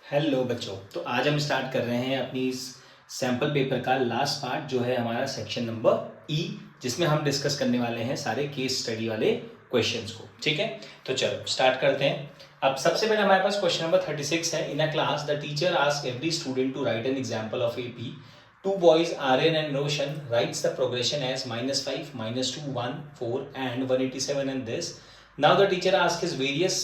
Hello बच्चों। तो आज हम स्टार्ट कर रहे हैं अपनी इस सैम्पल पेपर का लास्ट पार्ट जो है हमारा सेक्शन नंबर ई, जिसमें हम डिस्कस करने वाले हैं सारे केस स्टडी वाले क्वेश्चंस को। ठीक है, तो चलो स्टार्ट करते हैं। अब सबसे पहले हमारे पास क्वेश्चन नंबर 36 है। In a class the teacher ask every student to write an example of AP. Two boys Aryan and Roshan writes the progression as -5, -2, 1, 4 and 187 and this. Now the teacher asks his various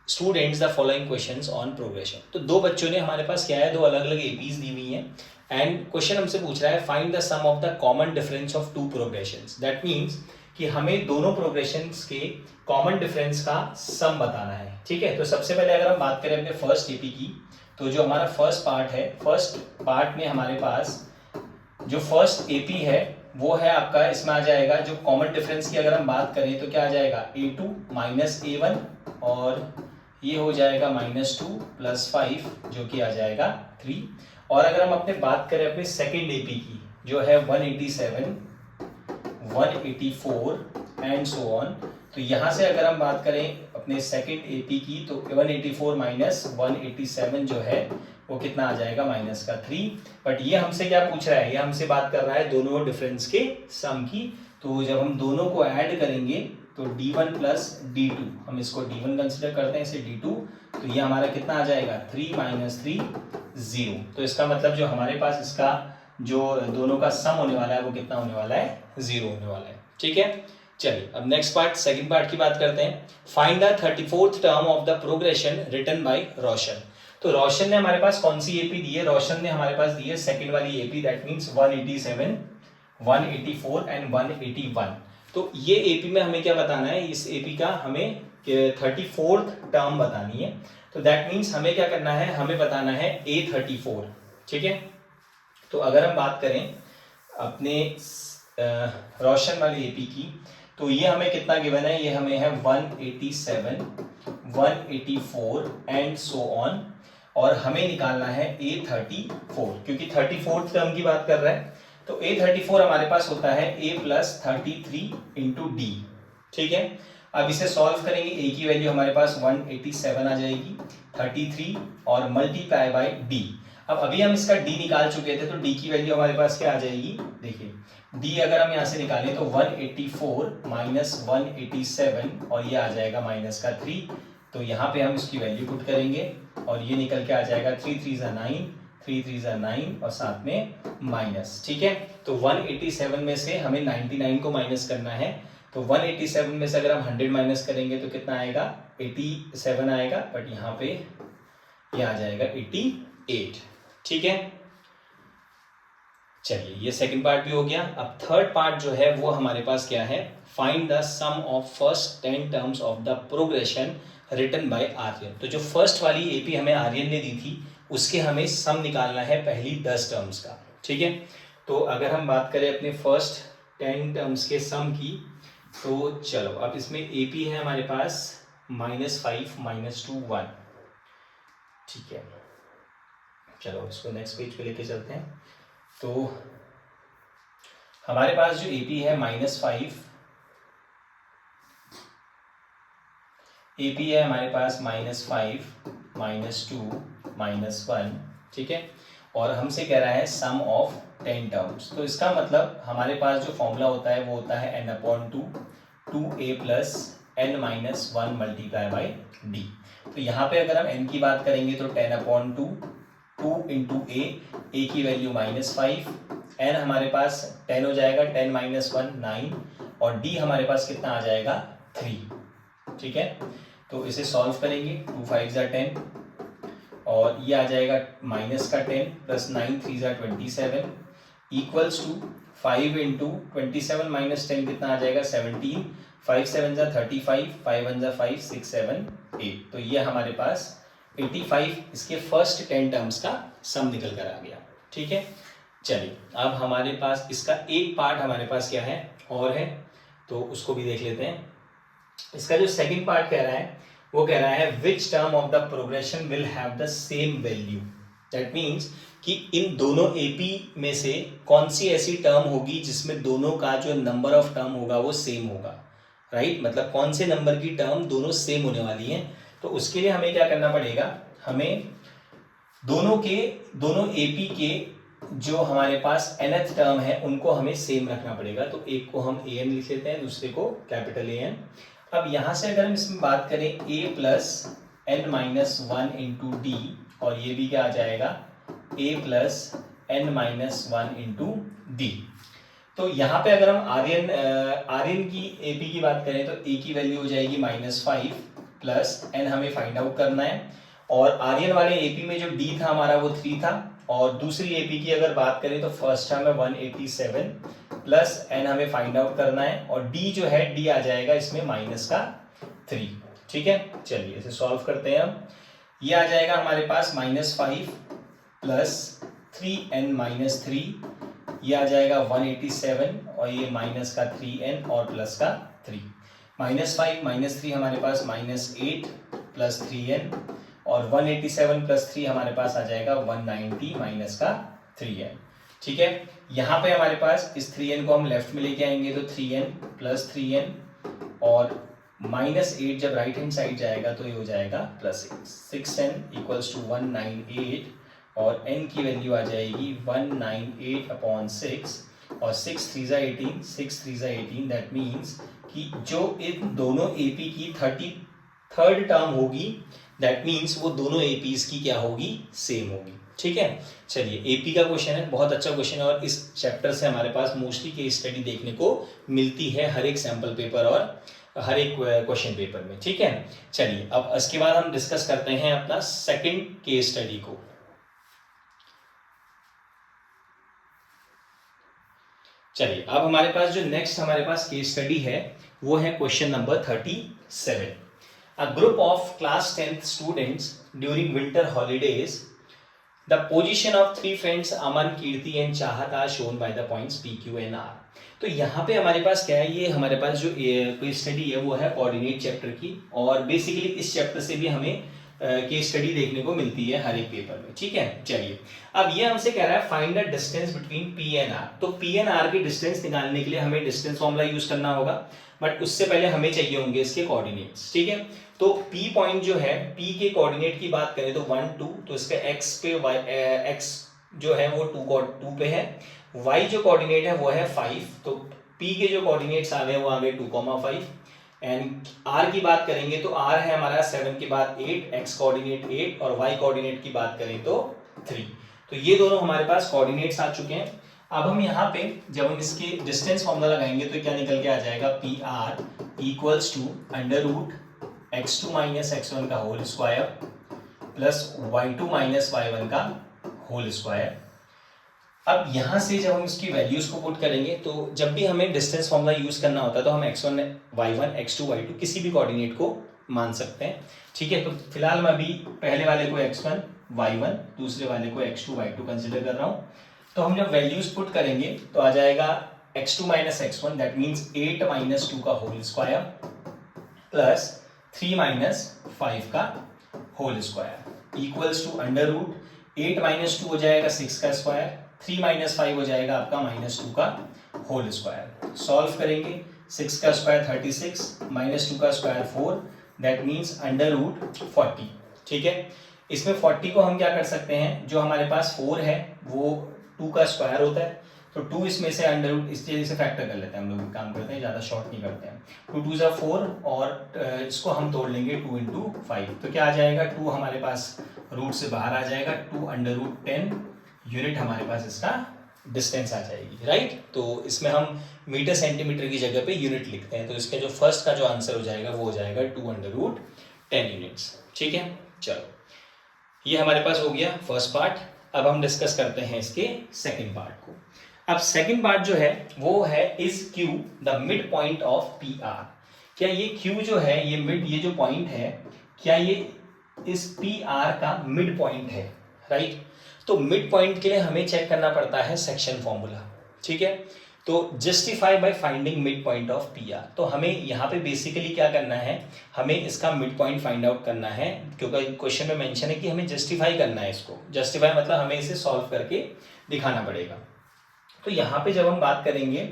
students the following questions on progression. तो दो बच्चों ने हमारे पास क्या है, दो अलग अलग एपीज दी हुई हैं एंड क्वेश्चन हमसे पूछ रहा है find the sum of the common difference of two progressions. That means कि हमें दोनों प्रोग्रेशंस के कॉमन डिफरेंस का सम बताना है। ठीक है, तो सबसे पहले अगर हम बात करें अपने फर्स्ट एपी की, तो जो हमारा फर्स्ट पार्ट है, फर्स्ट पार्ट में हमारे पास जो फर्स्ट एपी है वो है आपका, इसमें आ जाएगा जो कॉमन डिफरेंस की अगर हम बात करें तो क्या आ जाएगा A2 माइनस A1 और ये हो जाएगा -2 + 5 जो कि आ जाएगा 3। और अगर हम अपने बात करें अपने सेकेंड एपी की जो है 187, 184 एंड सो ऑन, तो यहाँ से अगर हम बात करें अपने सेकेंड एपी की तो 184 माइनस 187 जो है वो कितना आ जाएगा -3। बट ये हमसे क्या पूछ रहा है, ये हमसे बात कर रहा है दोनों डिफरेंस के सम की। तो जब हम दोनों को ऐड करेंगे तो D1 + D2, हम इसको D1 कंसिडर करते हैं, इसे D2, तो ये हमारा कितना आ जाएगा 3 - 3 0। तो इसका मतलब जो हमारे पास इसका जो दोनों का सम होने वाला है वो कितना होने वाला है, 0 होने वाला है। ठीक है, चलिए अब नेक्स्ट पार्ट, सेकंड पार्ट की बात करते हैं। Find the 34th term of the progression written by Roshan. तो रोशन ने हमारे पास कौन सी एपी दी है, रोशन ने हमारे पास दी है सेकंड वाली एपी, दैट मींस 187, 184 एंड 181। तो ये एपी में हमें क्या बताना है, इस एपी का हमें 34th टर्म बतानी है। तो दैट मीन्स हमें क्या करना है, हमें बताना है A34। ठीक है, तो अगर हम बात करें अपने रोशन वाली एपी की, तो ये हमें कितना गिवन है, ये हमें है 187, 184 एंड सो ऑन, और हमें निकालना है A34 क्योंकि 34th टर्म की बात कर रहा है। तो A34 हमारे पास होता है A + 33 × D। ठीक है, अब इसे सॉल्व करेंगे, A की वैल्यू हमारे पास 187 आ जाएगी, 33 और मल्टीप्लाई बाय D। अब अभी हम इसका D निकाल चुके थे, तो D की वैल्यू हमारे पास क्या आ जाएगी, देखिए D अगर हम यहाँ से निकालें तो 184 माइनस 187 और ये आ जाएगा -3। तो यहाँ पे हम इसकी वैल्यू पुट करेंगे और ये निकल के आ जाएगा 3 3 = 9, 3 3 = 9 और साथ में माइनस। ठीक है, तो 187 में से हमें 99 को माइनस करना है। तो 187 में से अगर हम 100 माइनस करेंगे तो कितना आएगा, 87 आएगा, बट यहाँ पे ये आ जाएगा 88। ठीक है, चलिए ये सेकंड पार्ट भी हो गया। अब थर्ड पार्ट जो है वो हमारे पास क्या है, find the sum of first 10 terms of the progression written by Aryan. तो जो फर्स्ट वाली एपी हमें आर्यन ने दी थी उसके हमें सम निकालना है पहली 10 टर्म्स का। ठीक है, तो अगर हम बात करें अपने फर्स्ट 10 टर्म्स के सम की, तो चलो अब इसमें एपी है हमारे पास -5, -2, 1। ठीक है, चलो इसको नेक्स्ट पेज पे लेके चलते हैं। तो हमारे पास जो एपी है -5, एपी है हमारे पास -5, -2, -1। ठीक है, और हमसे कह रहा है सम ऑफ 10 टर्म्स। तो इसका मतलब हमारे पास जो फॉर्मूला होता है वो होता है n/2, 2a + n - 1 multiply by d। तो यहाँ पे अगर हम n की बात करेंगे तो 10/2, 2 × a की वैल्यू -5, n हमारे पास 10 हो जाएगा, 10 - 1 9 और d हमारे पास कितना आ जाएगा 3। ठीक है, तो इसे सॉल्व करेंगे, 2 5 = 10 और ये आ जाएगा -10 + 9 3 = 27 इक्वल्स टू 5 × 27 - 10 कितना आ जाएगा 17, 5 7 = 35, 5 1 = 5, 6 7 8। तो ये हमारे पास 85 इसके फर्स्ट 10 टर्म्स का सम निकल कर आ गया। ठीक है, चलिए अब हमारे पास इसका एक पार्ट हमारे पास क्या है और है, तो उसको भी देख लेते हैं। इसका जो सेकंड पार्ट कह रहा है वो कह रहा है which term of the progression will have the same value. That means कि इन दोनों एपी में से कौन सी ऐसी टर्म होगी जिसमें दोनों का जो नंबर ऑफ टर्म होगा वो सेम होगा, राइट मतलब कौन से नंबर की टर्म दोनों सेम होने वाली हैं। तो उसके लिए हमें क्या करना पड़ेगा, हमें दोनों एपी के जो हमारे पास nth टर्म है उनको हमें सेम रखना पड़ेगा। तो एक को हम an लिख लेते हैं, दूसरे को कैपिटल AN। अब यहां से अगर हम इसमें बात करें a plus n minus one into D, और ये भी क्या आ जाएगा a plus n minus one into D. तो यहाँ पे अगर हम आर्यन की एपी की बात करें तो a की वैल्यू हो जाएगी -5 प्लस n हमें फाइंड आउट करना है, और आर्यन वाले एपी में जो d था हमारा वो 3 था, और दूसरी एपी की अगर बात करें तो फर्स्ट टर्म है 187 प्लस n हमें फाइंड आउट करना है, और d जो है d आ जाएगा इसमें -3। ठीक है, चलिए इसे सॉल्व करते हैं हम। ये आ जाएगा हमारे पास -5 प्लस 3n-3, ये आ जाएगा 187, और ये माइनस का 3n और प्लस का 3। -5 -3 हमारे पास -8 प्लस 3n, और 187 प्लस 3 हमारे पास आ जाएगा 190 माइनस का 3n। ठीक है, यहाँ पे हमारे पास इस 3n को हम लेफ्ट में लेके आएंगे तो 3n प्लस 3n, और -8 जब राइट हैंड साइड जाएगा तो ये हो जाएगा +8। 6n इक्वल्स टू 198, और n की वैल्यू आ जाएगी 198/6, और 6 3 18, 6 3 18, दैट मीन्स कि जो इन दोनों एपी की 33rd टर्म होगी, दैट मीन्स वो दोनों एपीज की क्या होगी, सेम होगी। ठीक है, चलिए एपी का क्वेश्चन है, बहुत अच्छा क्वेश्चन है, और इस चैप्टर से हमारे पास मोस्टली केस स्टडी देखने को मिलती है हर एक सैंपल पेपर और हर एक क्वेश्चन पेपर में। ठीक है, चलिए अब इसके बाद हम डिस्कस करते हैं अपना सेकंड केस स्टडी को। चलिए अब हमारे पास जो नेक्स्ट हमारे पास केस स्टडी है वो है question number 37। A group of class 10th students during winter holidays, the position of three friends Aman, Kirti and Chahat are shown by the points P, Q and R। तो यहाँ पे हमारे पास क्या है, ये हमारे पास जो कोई स्टडी है वो है कोऑर्डिनेट चैप्टर की, और बेसिकली इस चैप्टर से भी हमें केस स्टडी देखने को मिलती है हर एक पेपर में। ठीक है, चलिए अब ये हमसे कह रहा है find the distance between P and R। तो P एंड R की डिस्टेंस निकालने के लिए हमें डिस्टेंस फॉर्मूला यूज करना होगा, बट उससे पहले हमें चाहिए होंगे इसके कोऑर्डिनेट्स। ठीक है, तो P पॉइंट जो है, P के कोऑर्डिनेट की बात करें तो 1 2, तो इसका x पे x जो है वो 2 पे है, y जो कोऑर्डिनेट है वो है 5, तो P के जो कोऑर्डिनेट्स आ गए वो आ गए 2,5, एंड R की बात करेंगे तो R है हमारा 7 के बाद 8, x कोऑर्डिनेट 8, और y कोऑर्डिनेट की बात करें तो 3। तो ये दोनों हमारे पास कोऑर्डिनेट्स आ चुके हैं। अब हम यहाँ पे जब हम इसके डिस्टेंस फॉर्मूला लगाएंगे तो क्या निकल के आ जाएगा, PR equals to √x2 minus x1 का whole square plus y2 minus y1 का होल स्क्वायर। अब यहाँ से जब हम इसकी वैल्यूज को पुट करेंगे तो जब भी हमें डिस्टेंस फॉर्मूला यूज करना होता है तो हम x1 y1 x2 y2 किसी भी कोऑर्डिनेट को मान सकते हैं। ठीक है, तो फिलहाल मैं अभी पहले वाले को x1 y1, दूसरे वाले को x2 y2 कंसिडर कर रहा हूँ। तो हम जब वैल्यूज पुट करेंगे तो आ जाएगा x2 minus x1, that means 8 minus 2 का होल स्क्वायर प्लस 3 माइनस 5 का whole square equals to √8 minus 2 हो जाएगा 6 का स्क्वायर, 3 माइनस 5 हो जाएगा आपका -2 का होल स्क्वायर। सॉल्व करेंगे, 6 का स्क्वायर 36 माइनस 2 का स्क्वायर 4, दैट मीन्स √40। ठीक है, इसमें 40 को हम क्या कर सकते हैं, जो हमारे पास 4 है वो 2 का स्क्वायर होता है, तो 2 इसमें से इस चीज़ से फैक्टर कर लेते हैं, हम लोग काम करते हैं, ज़्यादा शॉर्ट नहीं करते हैं। 2 2 = 4, और इसको हम तोड़ लेंगे 2 × 5, तो क्या आ जाएगा, 2 हमारे पास रूट से बाहर आ जाएगा, 2 √10 यूनिट हमारे पास इसका डिस्टेंस आ जाएगी। राइट, तो इसमें हम मीटर सेंटीमीटर की जगह पे यूनिट लिखते हैं, तो इसका जो फर्स्ट का जो आंसर हो जाएगा वो हो जाएगा 2 √10 यूनिट्स। ठीक है, चलो ये हमारे पास हो गया फर्स्ट पार्ट। अब हम डिस्कस करते हैं इसके सेकंड पार्ट को। अब सेकंड पार्ट जो है वो है is Q the mid point of PR। क्या ये Q जो है, ये मिड, ये जो पॉइंट है, क्या ये इस PR का मिड पॉइंट है। राइट, तो मिड पॉइंट के लिए हमें चेक करना पड़ता है सेक्शन फॉर्मूला। ठीक है, तो justify by finding mid point of PR। तो हमें यहाँ पे बेसिकली क्या करना है, हमें इसका मिड पॉइंट फाइंड आउट करना है, क्योंकि क्वेश्चन में मेंशन है कि हमें जस्टिफाई करना है इसको। जस्टिफाई मतलब हमें इसे सॉल्व करके दिखाना पड़ेगा। तो यहाँ पे जब हम बात करेंगे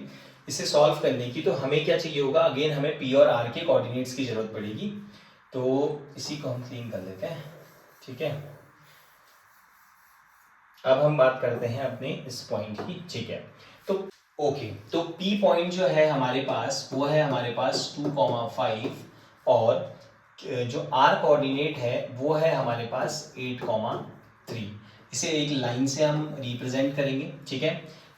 इसे सॉल्व करने की, तो हमें क्या चाहिए होगा, अगेन हमें P और R के कोऑर्डिनेट्स की जरूरत पड़ेगी। तो इसी को हम क्लीन कर लेते हैं। ठीक है, अब हम बात करते हैं अपने इस पॉइंट की, ठीक है। तो ओके, तो P पॉइंट जो है हमारे पास वो है हमारे पास 2,5 और जो R कोऑर्डिनेट है वो है हमारे पास 8,3। इसे एक लाइन से हम रिप्रेजेंट करेंगे, ठीक है।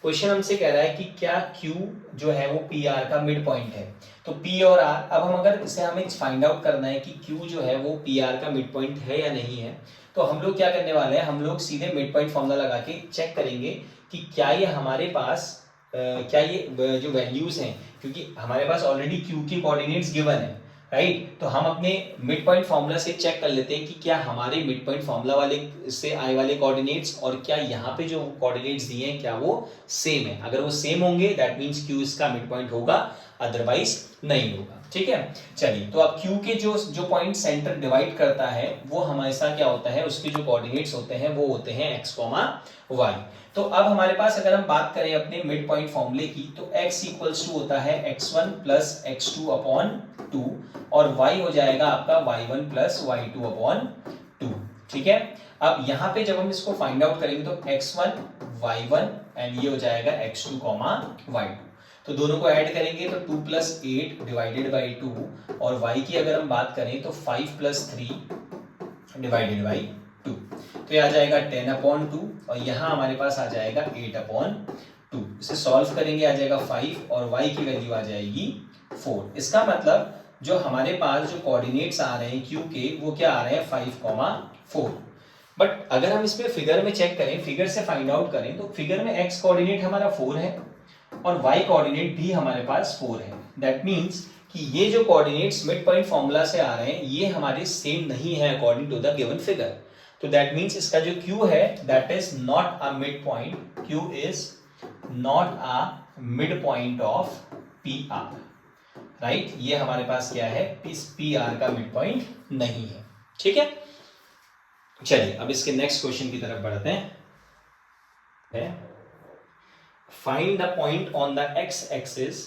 क्वेश्चन हमसे कह रहा है कि क्या Q जो है वो PR का मिड पॉइंट है। तो P और R, अब हम अगर इसे हमें फाइंड आउट करना है कि Q जो है वो PR का मिड पॉइंट है या नहीं है, तो हम लोग क्या करने वाले हैं, हम लोग सीधे मिड पॉइंट फॉर्मूला लगा के चेक करेंगे कि क्या ये हमारे पास क्या ये जो वैल्यूज हैं, क्योंकि हमारे पास ऑलरेडी Q के कोऑर्डिनेट्स गिवन है, राइट। तो हम अपने मिड पॉइंट फॉर्मूला से चेक कर लेते हैं कि क्या हमारे मिड पॉइंट फॉर्मूला वाले से आए वाले कोऑर्डिनेट्स और क्या यहाँ पे जो कोऑर्डिनेट्स दिए हैं क्या वो सेम है। अगर वो सेम होंगे दैट मींस Q इसका मिड पॉइंट होगा, अदरवाइज नहीं होगा, ठीक है। चलिए, तो अब Q के जो पॉइंट सेंटर डिवाइड करता है वो हमेशा क्या होता है, उसके जो कोऑर्डिनेट्स होते हैं वो होते हैं x, y। तो अब हमारे पास अगर हम बात करें अपने मिड पॉइंट फॉर्मूले की, तो x इक्वल्स टू होता है x1 प्लस x2 अपॉन 2 और y हो जाएगा आपका y1 प्लस y2 अपॉन 2, ठीक है। अब यहाँ पे जब हम इसको फाइंड आउट करेंगे तो x1 y1 एंड ये हो जाएगा x2 y2, तो दोनों को ऐड करेंगे तो 2 प्लस 8 डिवाइडेड बाई 2 और y की अगर हम बात करें तो 5 प्लस 3 डिवाइडेड बाई 2, तो ये आ जाएगा 10 अपॉन 2 और यहाँ हमारे पास आ जाएगा 8 अपॉन 2। इसे सॉल्व करेंगे आ जाएगा 5 और y की वैल्यू आ जाएगी 4। इसका मतलब जो हमारे पास जो कोऑर्डिनेट्स आ रहे हैं Q के वो क्या आ रहे हैं 5,4। बट अगर हम इसमें फिगर में चेक करें, फिगर से फाइंड आउट करें, तो फिगर में x कोऑर्डिनेट हमारा 4 है और y कोऑर्डिनेट भी हमारे पास 4 है। दैट मींस कि ये जो कोऑर्डिनेट्स मिड पॉइंट फॉर्मूला से आ रहे हैं ये हमारे सेम नहीं है according to the given figure. तो दैट मींस इसका जो Q है that is not a mid point, Q is not a mid point of PR, right. ये हमारे पास क्या है, इस PR का मिड पॉइंट नहीं है, ठीक है। चलिए अब इसके नेक्स्ट क्वेश्चन की तरफ बढ़ते हैं। Find the point on the x-axis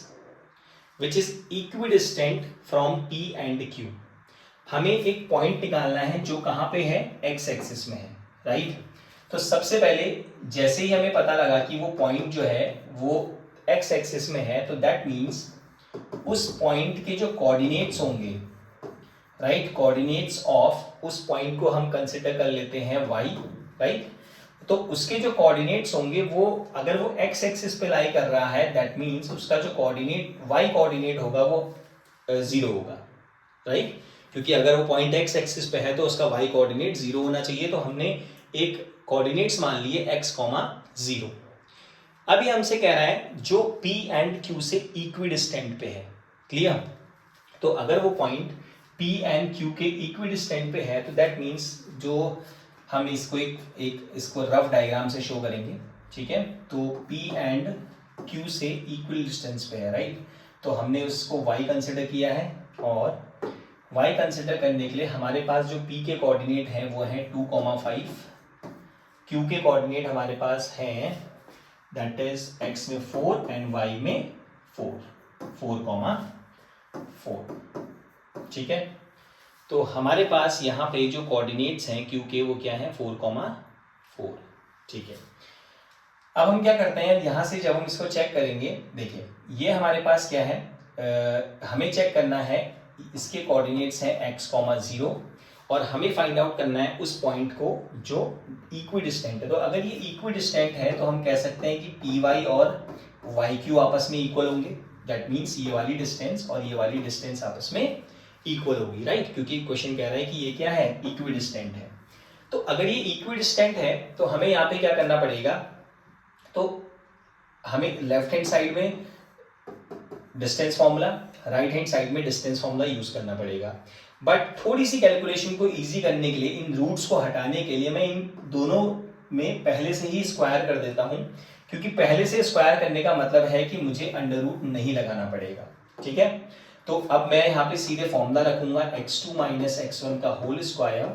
which is equidistant from P and Q। हमें एक पॉइंट निकालना है जो कहाँ पे है, x एक्सिस में है, राइट। तो सबसे पहले जैसे ही हमें पता लगा कि वो पॉइंट जो है वो x एक्सिस में है, तो दैट मीन्स उस पॉइंट के जो कोऑर्डिनेट्स होंगे, राइट, कोऑर्डिनेट्स ऑफ उस पॉइंट को हम कंसिडर कर लेते हैं y, राइट। तो उसके जो कोऑर्डिनेट्स होंगे वो अगर वो x एक्सिस पे लाई कर रहा है दैट मींस उसका जो कोऑर्डिनेट y कोऑर्डिनेट होगा वो 0 होगा, राइट। क्योंकि अगर वो पॉइंट x एक्सिस पे है तो उसका y कोऑर्डिनेट 0 होना चाहिए। तो हमने एक कोऑर्डिनेट्स मान लिए x, 0। अब ये हमसे कह रहा है जो P एंड Q से इक्विडिस्टेंट पे है, क्लियर। तो अगर वो पॉइंट P एंड Q के इक्विडिस्टेंट पे है तो दैट मींस जो हम इसको एक इसको रफ डायग्राम से शो करेंगे, ठीक है। तो P एंड Q से इक्वल डिस्टेंस पे है, राइट। तो हमने उसको y कंसिडर किया है और y कंसिडर करने के लिए हमारे पास जो P के कोऑर्डिनेट हैं वो हैं 2,5, Q के कोऑर्डिनेट हमारे पास हैं दैट इज x में 4 एंड y में 4, ठीक है। तो हमारे पास यहाँ पे जो कोऑर्डिनेट्स हैं Q के वो क्या है 4,4, ठीक है। अब हम क्या करते हैं, यहाँ से जब हम इसको चेक करेंगे, देखिए ये हमारे पास क्या है, हमें चेक करना है इसके कोऑर्डिनेट्स हैं x, 0 और हमें फाइंड आउट करना है उस पॉइंट को जो इक्विडिस्टेंट है। तो अगर ये इक्विडिस्टेंट है तो हम कह सकते हैं कि py और yq आपस में इक्वल होंगे। दैट मीन्स ये वाली डिस्टेंस और ये वाली डिस्टेंस आपस में इक्वल होगी, राइट, क्योंकि क्वेश्चन कह रहा है कि ये क्या है, इक्विडिस्टेंट है। तो अगर ये इक्विडिस्टेंट है तो हमें यहाँ पे क्या करना पड़ेगा, तो हमें लेफ्ट हैंड साइड में distance formula, right hand side में डिस्टेंस फॉर्मूला यूज करना पड़ेगा। बट थोड़ी सी कैलकुलेशन को इजी करने के लिए, इन रूट्स को हटाने के लिए मैं इन दोनों में पहले से ही स्क्वायर कर देता हूं, क्योंकि पहले से स्क्वायर करने का मतलब है कि मुझे अंडर रूट नहीं लगाना पड़ेगा, ठीक है। तो अब मैं यहाँ पे सीधे फॉर्मूला रखूंगा x2 माइनस x1 का whole square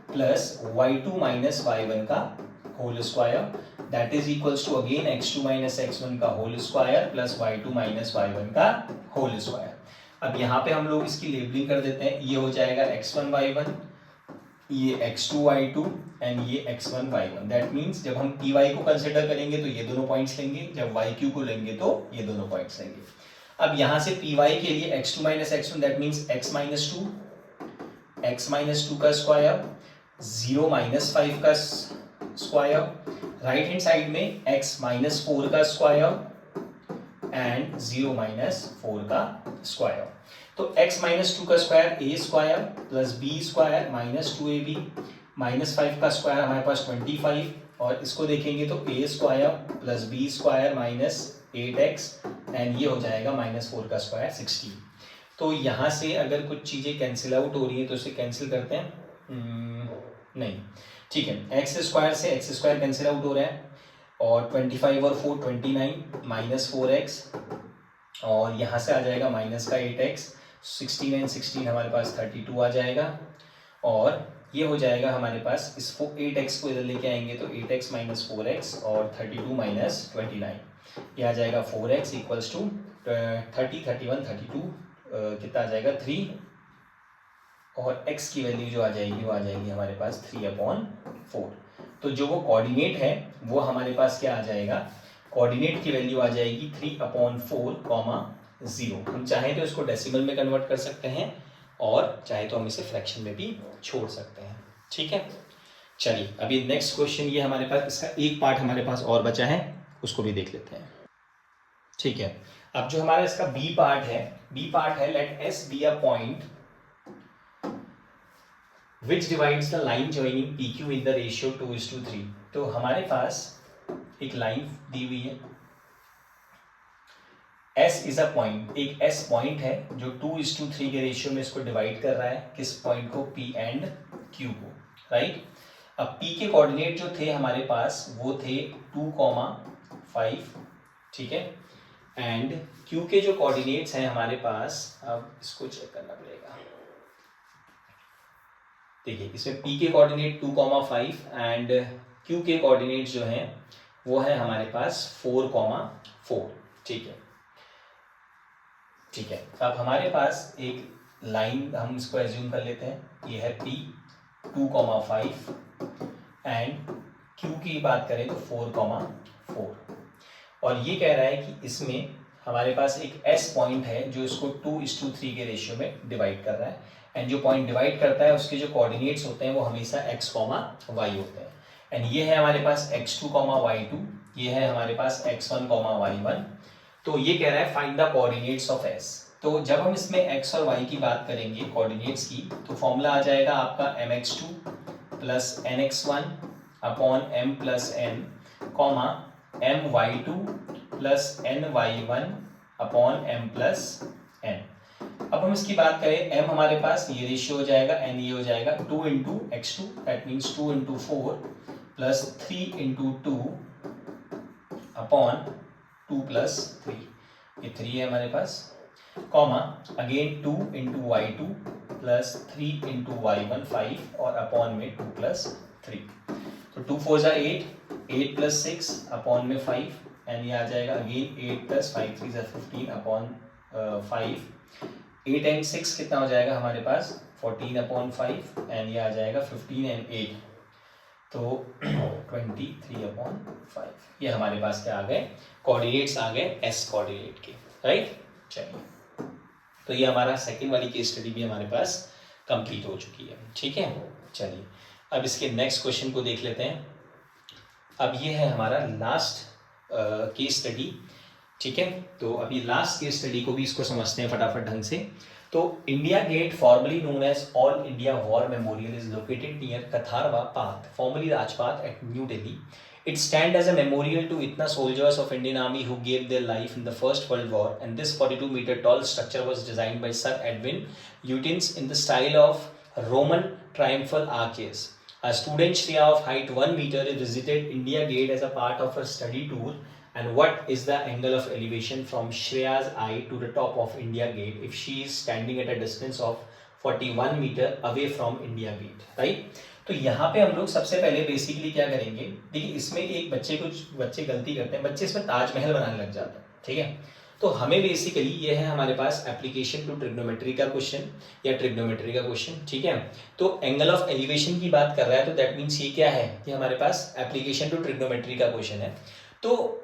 plus y2 minus y1 का whole square, that is equals to again x2 minus x1 का whole square plus y2 minus y1 का होल स्क्वायर। अब यहाँ पे हम लोग इसकी लेबलिंग कर देते हैं, ये हो जाएगा x1 y1 ये x2 y2 एंड ये x1 y1। दैट मीन्स जब हम py को कंसिडर करेंगे तो ये दोनों पॉइंट्स लेंगे, जब yq को लेंगे तो ये दोनों पॉइंट्स लेंगे। अब यहाँ से py के लिए x2 minus x1 that means x minus 2 का स्क्वायर, 0 माइनस 5 का स्क्वायर, राइट हैंड साइड में x माइनस 4 का स्क्वायर एंड 0 माइनस 4 का स्क्वायर। तो x माइनस 2 का square a square plus b square minus 2ab minus 5 का स्क्वायर हमारे पास 25, और इसको देखेंगे तो a square plus b square minus 8x and ये हो जाएगा माइनस 4 का स्क्वायर 16। तो यहाँ से अगर कुछ चीज़ें कैंसिल आउट हो रही है तो इसे कैंसिल करते हैं, नहीं ठीक है, एक्स स्क्वायर से एक्स स्क्वायर कैंसिल आउट हो रहा है, और 25 और 4 29 माइनस 4x, और यहाँ से आ जाएगा माइनस का 8x, 16 एंड 16 हमारे पास 32 आ जाएगा, और ये हो जाएगा हमारे पास, इस 8x को इधर लेके आएंगे तो 8x माइनस 4x और 32 माइनस 29, ये आ जाएगा 4x इक्वल्स टू 30 31 32 कितना आ जाएगा 3, और x की वैल्यू जो आ जाएगी वो आ जाएगी हमारे पास 3/4। तो जो वो कोऑर्डिनेट है वो हमारे पास क्या आ जाएगा, कोऑर्डिनेट की वैल्यू आ जाएगी 3/4, 0। हम चाहें तो इसको डेसिमल में कन्वर्ट कर सकते हैं, और चाहे तो हम इसे फ्रैक्शन में भी छोड़ सकते हैं, ठीक है। चलिए अभी नेक्स्ट क्वेश्चन, ये हमारे पास इसका एक पार्ट हमारे पास और बचा है, उसको भी देख लेते हैं, ठीक है। अब जो हमारा इसका बी पार्ट है, let's B a point which divides the line joining PQ in the ratio 2:3। तो हमारे पास एक लाइन दी हुई है, S इज अ पॉइंट, एक S पॉइंट है जो 2:3 के रेशियो में इसको डिवाइड कर रहा है, किस पॉइंट को, P एंड Q को, राइट। अब P के कोऑर्डिनेट जो थे हमारे पास वो थे 2,5, ठीक है, एंड Q के जो कोऑर्डिनेट्स हैं हमारे पास, अब इसको चेक करना पड़ेगा, देखिए इसमें P के कोऑर्डिनेट 2,5 एंड Q के कोऑर्डिनेट जो हैं वो है हमारे पास 4,4, ठीक है, ठीक है। अब हमारे पास एक लाइन हम इसको एज्यूम कर लेते हैं, ये है P 2,5 एंड Q की बात करें तो 4,4, और ये कह रहा है कि इसमें हमारे पास एक S पॉइंट है जो इसको 2:3 के रेशियो में डिवाइड कर रहा है, एंड जो पॉइंट डिवाइड करता है उसके जो कोऑर्डिनेट्स होते हैं वो हमेशा x, y होते हैं, एंड ये है हमारे पास x2, y2, ये है हमारे पास x1, y1। तो ये कह रहा है find the coordinates of s। तो जब हम इसमें x और y की बात करेंगे कोऑर्डिनेट्स की, तो फॉर्मूला आ जाएगा आपका mx2 plus nx1 upon m plus n, my2 plus ny1 upon m plus n। अब हम इसकी बात करें, m हमारे पास ये रेशियो हो जाएगा, n ये हो जाएगा 2 into x2, that means 2 into 4 plus 3 into 2 upon 2 plus 3, ये 3 है हमारे पास, comma again 2 into y2 plus 3 into y1 5 और अपॉन में 2 प्लस 3, तो 2 4 जा 8 प्लस 6 अपॉन में 5, एंड ये आ जाएगा अगेन 8 प्लस 5 3 जा 15 अपॉन 5, 8 एंड 6 कितना हो जाएगा हमारे पास 14/5, एंड ये आ जाएगा 15 एंड 8, तो 23/5। ये हमारे पास क्या आ गए, कोऑर्डिनेट्स आ गए S कोऑर्डिनेट के, राइट। चलिए तो ये हमारा सेकंड वाली केस स्टडी भी हमारे पास कंप्लीट हो चुकी है, ठीक है। चलिए अब इसके नेक्स्ट क्वेश्चन को देख लेते हैं। अब ये है हमारा लास्ट केस स्टडी, ठीक है। तो अभी लास्ट केस स्टडी को भी इसको समझते हैं फटाफट ढंग से। तो India gate, formerly known as all India war memorial, is located near कथारवा path, formerly Rajpath at new Delhi. It stands as a memorial to Itna soldiers of Indian Army who gave their life in the First World War, and this 42-meter tall structure was designed by Sir Edwin Lutyens in the style of Roman triumphal arches. A student Shreya of height 1 meter visited India Gate as a part of her study tour. And what is the angle of elevation from Shreya's eye to the top of India Gate if she is standing at a distance of 41 meter away from India Gate, right? तो यहाँ पे हम लोग सबसे पहले basically क्या करेंगे, देखिए इसमें एक बच्चे गलती करते हैं, बच्चे इसमें ताजमहल बनाने लग जाते हैं, ठीक है। तो हमें बेसिकली ये है हमारे पास एप्लीकेशन टू ट्रिग्नोमेट्री का क्वेश्चन या ट्रिग्नोमेट्री का क्वेश्चन, ठीक है। तो एंगल ऑफ एलिवेशन की बात कर रहा है, तो दैट मीन्स ये क्या है, ये हमारे पास एप्लीकेशन टू ट्रिग्नोमेट्री का क्वेश्चन है। तो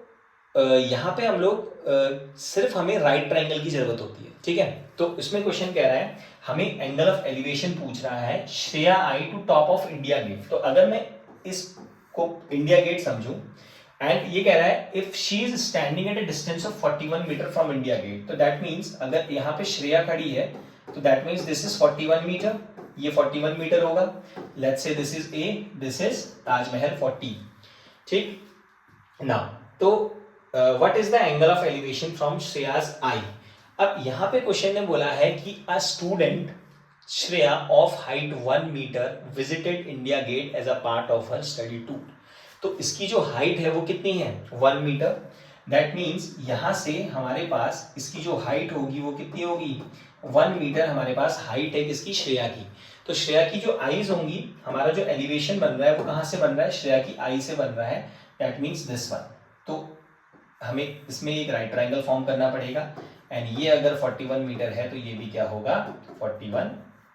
यहाँ पे हम लोग सिर्फ हमें राइट ट्रायंगल की जरूरत होती है, ठीक है। तो इसमें क्वेश्चन कह रहा है हमें एंगल ऑफ एलिवेशन पूछ रहा है Shreya eye to top of India gate. तो अगर मैं इसको इंडिया गेट समझूं एंड ये कह रहा है if she is standing at a distance of 41 metre from India gate, तो दैट मीन्स अगर यहाँ पे श्रेया खड़ी है तो that means this is 41 metre, ये 41 मीटर होगा। Let's say this is a, this is Taj Mahal 40, ठीक। नाउ तो what is the angle of elevation from Shreya's eye. अब यहाँ पे क्वेश्चन ने बोला है कि a student Shreya of height 1 metre visited India Gate as a part of her study tour. तो इसकी जो हाइट है वो कितनी है, 1 मीटर। दैट मीन्स यहां से हमारे पास इसकी जो हाइट होगी वो कितनी होगी, 1 मीटर हमारे पास हाइट है किसकी, श्रेया की। तो श्रेया की जो आईज होंगी, हमारा जो एलिवेशन बन रहा है वो कहां से बन रहा है, श्रेया की आई से बन रहा है। That means this one. तो हमें इसमें एक राइट ट्रायंगल फॉर्म करना पड़ेगा एंड ये अगर 41 मीटर है तो ये भी क्या होगा, 41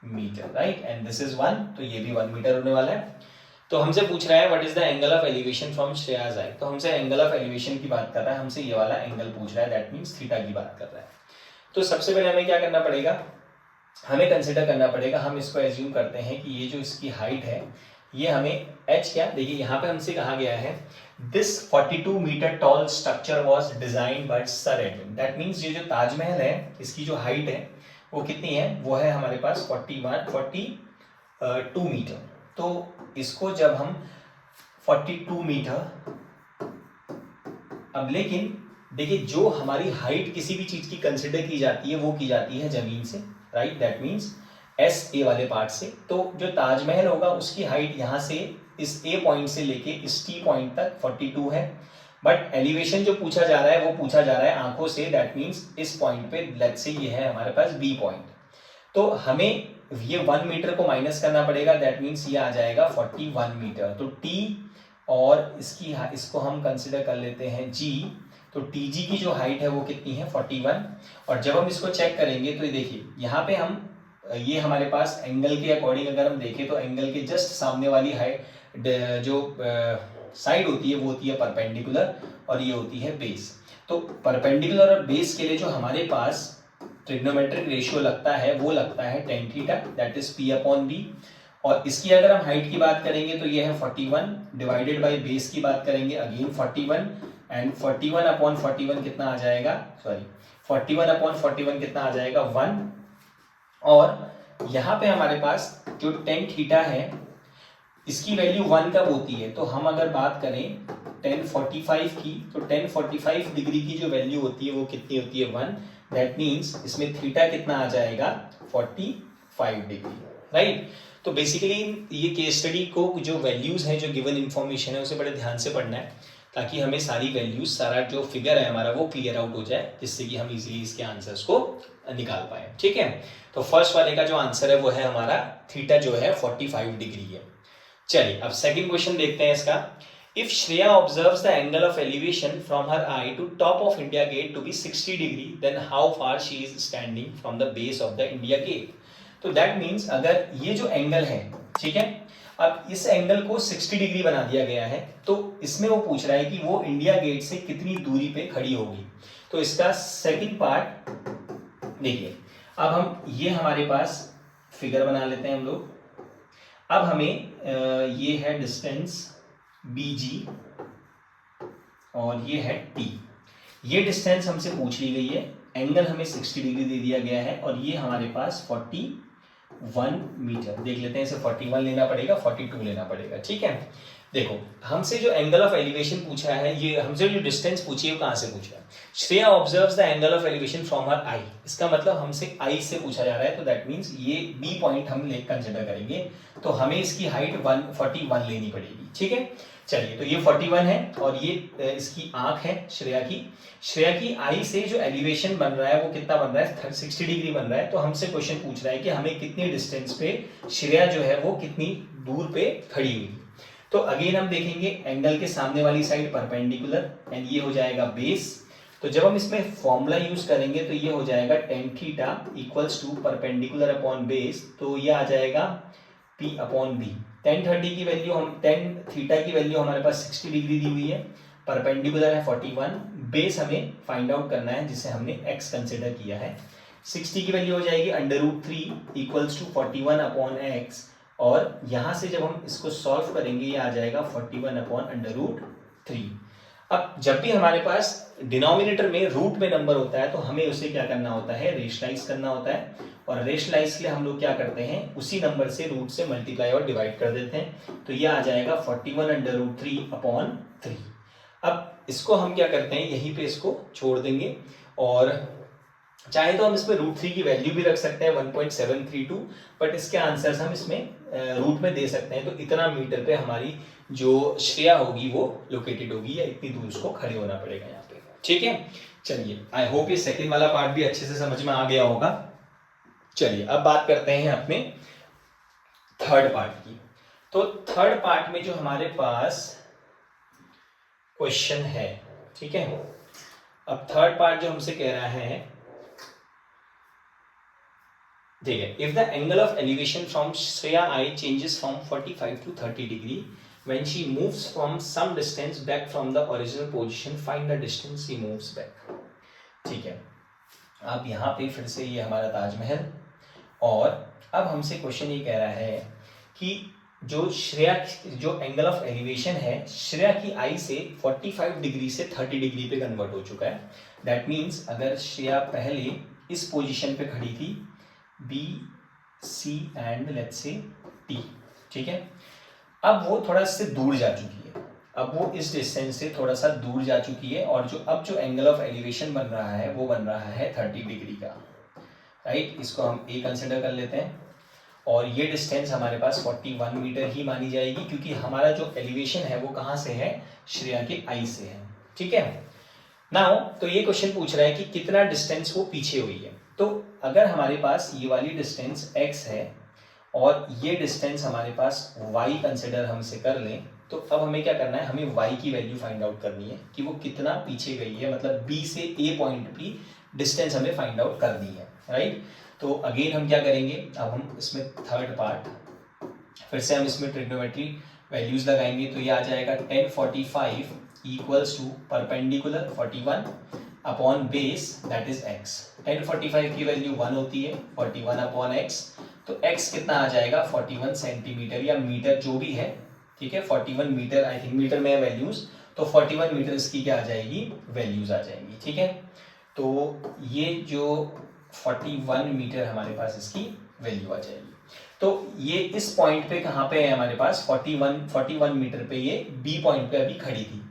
metre, right. And this is 1, तो ये भी 1 मीटर होने वाला है। तो हमसे पूछ रहा है what is the angle of elevation from Shreya's eye. तो हमसे एंगल ऑफ एलिवेशन की बात कर रहा है, हमसे ये वाला एंगल पूछ रहा है, दैट मीन्स थीटा की बात कर रहा है। तो सबसे पहले हमें क्या करना पड़ेगा, हमें कंसिडर करना पड़ेगा, हम इसको एज्यूम करते हैं कि ये जो इसकी हाइट है ये हमें h क्या, देखिए यहाँ पे हमसे कहा गया है this 42 metre tall structure was designed by sir Edwin. That means ये जो ताजमहल है इसकी जो हाइट है वो कितनी है, वो है हमारे पास 42 मीटर। तो इसको जब हम 42 मीटर, अब लेकिन देखिए जो हमारी हाइट किसी भी चीज की कंसिडर की जाती है वो की जाती है जमीन से, right. That means S A वाले पार्ट से। तो जो ताजमहल होगा उसकी हाइट यहाँ से इस ए पॉइंट से लेके इस टी पॉइंट तक 42 है, बट एलिवेशन जो पूछा जा रहा है वो पूछा जा रहा है आंखों से। दैट मीन्स इस पॉइंट पे लेट्स से ये है हमारे पास बी पॉइंट, तो हमें ये 1 मीटर को माइनस करना पड़ेगा। दैट मीन्स ये आ जाएगा 41 मीटर। तो टी और इसको हम कंसिडर कर लेते हैं जी, तो टी जी की जो हाइट है वो कितनी है, 41। और जब हम इसको चेक करेंगे तो ये देखिए यहाँ पे हम ये हमारे पास एंगल के अकॉर्डिंग अगर हम देखें तो एंगल के जस्ट सामने वाली हाइट जो साइड होती है वो होती है परपेंडिकुलर और ये होती है बेस। तो परपेंडिकुलर और बेस के लिए जो हमारे पास ट्रिग्नोमेट्रिक रेशियो लगता है वो लगता है tan theta, that is p/b। और इसकी अगर हम हाइट की बात करेंगे तो ये है 41 डिवाइडेड बाय बेस की बात करेंगे अगेन 41 एंड 41/41 कितना आ जाएगा, सॉरी 41/41 कितना आ जाएगा 1। और यहाँ पे हमारे पास जो tan थीटा है इसकी वैल्यू 1 कब होती है, तो हम अगर बात करें tan 45 की, तो tan 45 डिग्री की जो वैल्यू होती है वो कितनी होती है 1। दैट मीन्स इसमें थीटा कितना आ जाएगा 45 डिग्री, राइट। तो बेसिकली ये केस स्टडी को जो वैल्यूज हैं, जो गिवन इंफॉर्मेशन है उसे बड़े ध्यान से पढ़ना है ताकि हमें सारी वैल्यूज, सारा जो फिगर है हमारा वो क्लियर आउट हो जाए, जिससे कि हम इजीली इसके आंसर्स को निकाल पाए, ठीक है। तो फर्स्ट वाले का जो आंसर है वो है हमारा थीटा जो है 45 डिग्री है। चलिए अब सेकंड क्वेश्चन देखते हैं इसका। If Shreya observes the angle of elevation from her eye to top of India Gate to be 60 degree, then how far she is standing from the base of the India gate. तो that means अगर ये जो angle है, ठीक है, अब इस angle को 60 डिग्री बना दिया गया है, तो इसमें वो पूछ रहा है कि वो इंडिया गेट से कितनी दूरी पे खड़ी होगी। तो इसका सेकंड पार्ट देखिए, अब हम ये हमारे पास फिगर बना लेते हैं हम लोग। अब हमें ये है डिस्टेंस BG और ये है T। ये डिस्टेंस हमसे पूछ ली गई है, एंगल हमें 60 डिग्री दे दिया गया है और ये हमारे पास 41 मीटर। देख लेते हैं, इसे 41 लेना पड़ेगा, 42 लेना पड़ेगा, ठीक है। देखो हमसे जो एंगल ऑफ एलिवेशन पूछा है, ये हमसे जो डिस्टेंस पूछी है वो कहाँ से पूछा है, Shreya observes the angle of elevation from her eye. इसका मतलब हमसे आई से पूछा जा रहा है, तो दैट मीन्स ये बी पॉइंट हम ले कंसिडर करेंगे, तो हमें इसकी हाइट 41 लेनी पड़ेगी, ठीक है। चलिए तो ये 41 है और ये इसकी आंख है श्रेया की। श्रेया की आई से जो एलिवेशन बन रहा है वो कितना बन रहा है, 60 डिग्री बन रहा है। तो हमसे क्वेश्चन पूछ रहा है कि हमें कितनी डिस्टेंस पे श्रेया जो है वो कितनी दूर पे खड़ी हुई। तो अगेन हम देखेंगे एंगल के सामने वाली साइड परपेंडिकुलर एंड ये हो जाएगा बेस। तो जब हम इसमें फॉर्मूला यूज करेंगे तो ये हो जाएगा tan theta equals to perpendicular upon base, तो ये आ जाएगा p upon B. Tan theta की वैल्यू हमारे पास 60 डिग्री दी हुई है, परपेंडिकुलर है 41, बेस हमें फाइंड आउट करना है जिसे हमने x कंसिडर किया है। 60 की वैल्यू हो जाएगी √3 इक्वल्स टू 41 अपॉन एक्स, और यहां से जब हम इसको सॉल्व करेंगे ये आ जाएगा 41 अपॉन √3। अब जब भी हमारे पास डिनोमिनेटर में रूट में नंबर होता है तो हमें उसे क्या करना होता है, रेशनलाइज करना होता है, और रेशनलाइज के लिए हम लोग क्या करते हैं, उसी नंबर से रूट से मल्टीप्लाई और डिवाइड कर देते हैं, तो ये आ जाएगा 41 अपॉन 3। अब इसको हम क्या करते हैं, यहीं पे इसको छोड़ देंगे, और चाहे तो हम इसमें √3 की वैल्यू भी रख सकते हैं 1.732, बट इसके आंसर्स हम इसमें रूट में दे सकते हैं, तो इतना मीटर पे हमारी जो श्रेया होगी वो लोकेटेड होगी, या इतनी दूर उसको खड़े होना पड़ेगा यहाँ पे। ठीक है, चलिए आई होप ये सेकंड वाला पार्ट भी अच्छे से समझ में आ गया होगा। चलिए अब बात करते हैं अपने थर्ड पार्ट की। तो थर्ड पार्ट में जो हमारे पास क्वेश्चन है, ठीक है, अब थर्ड पार्ट जो हमसे कह रहा है, ठीक है, if the angle of elevation from Shreya I changes from 45 to 30 degree when she moves from some distance back from the original position, find the distance she moves back। ठीक है, अब यहाँ पे फिर से ये हमारा ताजमहल, और अब हमसे क्वेश्चन ये कह रहा है कि जो श्रेया, जो एंगल ऑफ एलिवेशन है श्रेया की आई से 45 डिग्री से 30 डिग्री पे कन्वर्ट हो चुका है। दैट मीन्स अगर श्रेया पहले इस पोजीशन पे खड़ी थी B C and let's say T, ठीक है, अब वो थोड़ा इससे दूर जा चुकी है, अब वो इस डिस्टेंस से थोड़ा सा दूर जा चुकी है, और जो अब जो एंगल ऑफ एलिवेशन बन रहा है वो बन रहा है 30 डिग्री का, राइट। इसको हम ए कंसिडर कर लेते हैं, और ये डिस्टेंस हमारे पास 41 मीटर ही मानी जाएगी, क्योंकि हमारा जो एलिवेशन है वो कहाँ से है, श्रेया के आई से है। ठीक है, नाउ तो ये क्वेश्चन पूछ रहा है कि कितना डिस्टेंस वो पीछे हुई है। तो अगर हमारे पास ये वाली डिस्टेंस x है और ये डिस्टेंस हमारे पास y कंसिडर हमसे कर लें, तो अब हमें क्या करना है, हमें y की वैल्यू फाइंड आउट करनी है कि वो कितना पीछे गई है, मतलब b से a पॉइंट की डिस्टेंस हमें फाइंड आउट करनी है, राइट। तो अगेन हम क्या करेंगे, अब हम इसमें थर्ड पार्ट फिर से हम इसमें ट्रिग्नोमेट्री वैल्यूज लगाएंगे, तो ये आ जाएगा 1045 equals to perpendicular 41 upon base that is x। 1045 की वैल्यू 1 होती है, 41 अपॉन x, तो x कितना आ जाएगा 41 सेंटीमीटर या मीटर जो भी है, ठीक है, 41 मीटर, आई थिंक मीटर में है वैल्यूज, तो 41 मीटर इसकी क्या आ जाएगी, वैल्यूज आ जाएंगी। ठीक है, तो ये जो 41 मीटर हमारे पास इसकी वैल्यू आ जाएगी। तो ये इस पॉइंट पे कहाँ पे है हमारे पास 41 मीटर पे ये बी पॉइंट पे अभी खड़ी थी।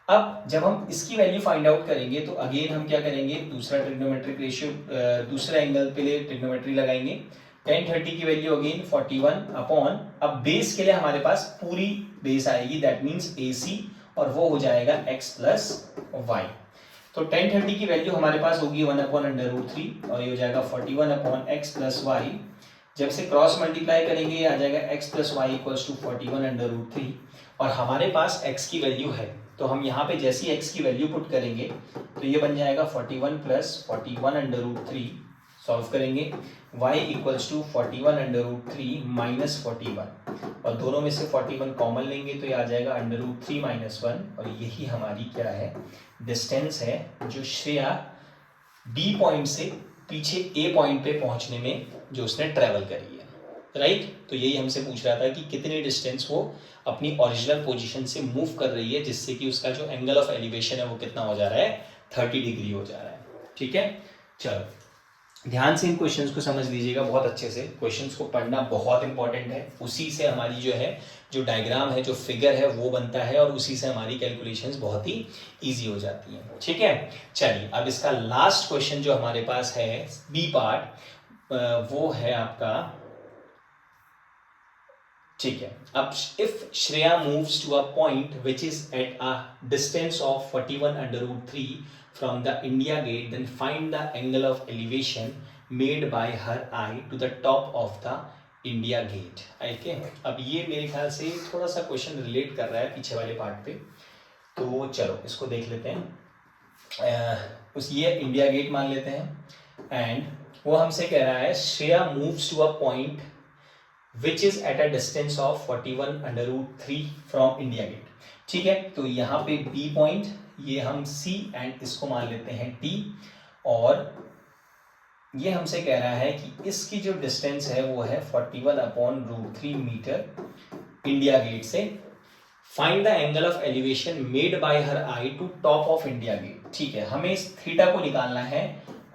अब जब हम इसकी वैल्यू फाइंड आउट करेंगे तो अगेन हम क्या करेंगे, दूसरा ट्रिग्नोमेट्रिक रेशियो, दूसरा एंगल पे लिए ट्रिग्नोमेट्री लगाएंगे। 1030 की वैल्यू अगेन 41 अपॉन, अब बेस के लिए हमारे पास पूरी बेस आएगी, दैट मीन्स AC, और वो हो जाएगा x प्लस वाई। तो 1030 की वैल्यू हमारे पास होगी 1/√3, और ये हो जाएगा 41 अपॉन x प्लस वाई। जब से क्रॉस मल्टीप्लाई करेंगे ये आ जाएगा x plus y equals to 41/√3, और हमारे पास x की वैल्यू है, तो हम यहाँ पे जैसी x की वैल्यू पुट करेंगे तो ये बन जाएगा 41 प्लस 41/√3, सॉल्व करेंगे y इक्वल्स टू 41/√3 माइनस 41, और दोनों में से 41 कॉमन लेंगे तो ये आ जाएगा √3 माइनस 1, और यही हमारी क्या है, डिस्टेंस है जो श्रेया B पॉइंट से पीछे A पॉइंट पे पहुंचने में जो उसने ट्रेवल करी है, राइट। तो यही हमसे पूछ रहा था कि कितनी डिस्टेंस वो अपनी ओरिजिनल पोजीशन से मूव कर रही है, जिससे कि उसका जो एंगल ऑफ एलिवेशन है वो कितना हो जा रहा है, 30 डिग्री हो जा रहा है। ठीक है, चलो ध्यान से इन क्वेश्चंस को समझ लीजिएगा बहुत अच्छे से, क्वेश्चंस को पढ़ना बहुत इंपॉर्टेंट है, उसी से हमारी जो है जो डायग्राम है, जो फिगर है वो बनता है, और उसी से हमारी कैलकुलेशंस बहुत ही इजी हो जाती हैं। ठीक है, चलिए अब इसका लास्ट क्वेश्चन जो हमारे पास है बी पार्ट, वो है आपका, ठीक है, अब if Shreya moves to a point which is at a distance of 41/√3 from the India gate, then find the angle of elevation made by her eye to the top of the India gate। Okay, अब ये मेरे ख्याल से थोड़ा सा question relate कर रहा है पीछे वाले पार्ट पे, तो चलो इसको देख लेते हैं। उस ये इंडिया गेट मान लेते हैं एंड वो हमसे कह रहा है Shreya moves to a point which is at a distance of 41√3 from India Gate. ठीक है, तो यहाँ पे बी पॉइंट, ये हम सी एंड इसको मान लेते हैं टी, और ये हमसे कह रहा है कि इसकी जो डिस्टेंस है वो है 41/√3 मीटर इंडिया गेट से। Find the angle of elevation made by her eye to top of India Gate. ठीक है, हमें इस थीटा को निकालना है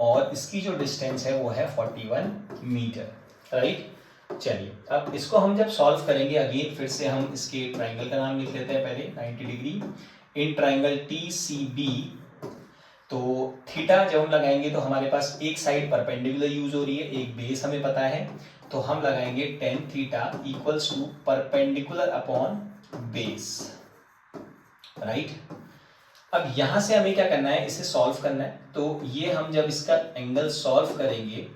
और इसकी जो डिस्टेंस है वो है 41 मीटर, राइट। चलिए अब इसको हम जब सॉल्व करेंगे, अगेन फिर से हम इसके ट्राइंगल का नाम लिख लेते हैं पहले 90 डिग्री इन ट्राइंगल TCB। तो थीटा जब हम लगाएंगे तो हमारे पास एक साइड परपेंडिकुलर यूज हो रही है, एक बेस हमें पता है, तो हम लगाएंगे tan theta equals to perpendicular upon base, right. अब यहां से हमें क्या करना है, इसे सॉल्व करना है। तो ये हम जब इसका एंगल सॉल्व करेंगे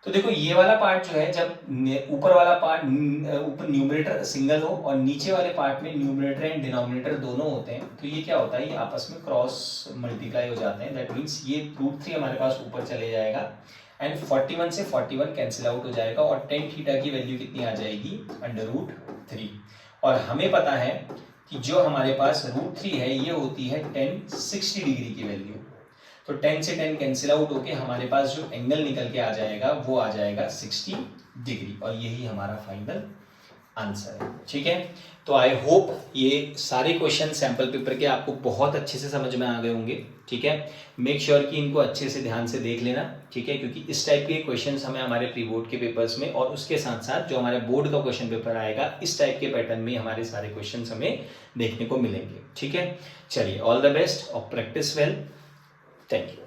तो देखो ये वाला पार्ट जो है, जब ऊपर वाला पार्ट ऊपर न्यूमरेटर सिंगल हो और नीचे वाले पार्ट में न्यूमरेटर एंड डिनोमिनेटर दोनों होते हैं, तो ये क्या होता है, ये आपस में क्रॉस मल्टीप्लाई हो जाते हैं। दैट मीन्स ये √3 हमारे पास ऊपर चले जाएगा एंड 41 से 41 कैंसिल आउट हो जाएगा और tan थीटा की वैल्यू कितनी आ जाएगी, √3। और हमें पता है कि जो हमारे पास √3 है ये होती है tan 60 डिग्री की वैल्यू। तो 10 से 10 कैंसिल आउट होके हमारे पास जो एंगल निकल के आ जाएगा वो आ जाएगा 60 डिग्री, और यही हमारा फाइनल आंसर है। ठीक है, तो आई होप ये सारे क्वेश्चन सैंपल पेपर के आपको बहुत अच्छे से समझ में आ गए होंगे। ठीक है, मेक श्योर कि इनको अच्छे से ध्यान से देख लेना। ठीक है, क्योंकि इस टाइप के क्वेश्चंस हमें हमारे प्री बोर्ड के पेपर्स में और उसके साथ साथ जो हमारे बोर्ड का क्वेश्चन पेपर आएगा इस टाइप के पैटर्न में हमारे सारे क्वेश्चन हमें देखने को मिलेंगे। ठीक है, चलिए ऑल द बेस्ट और प्रैक्टिस वेल। Thank you.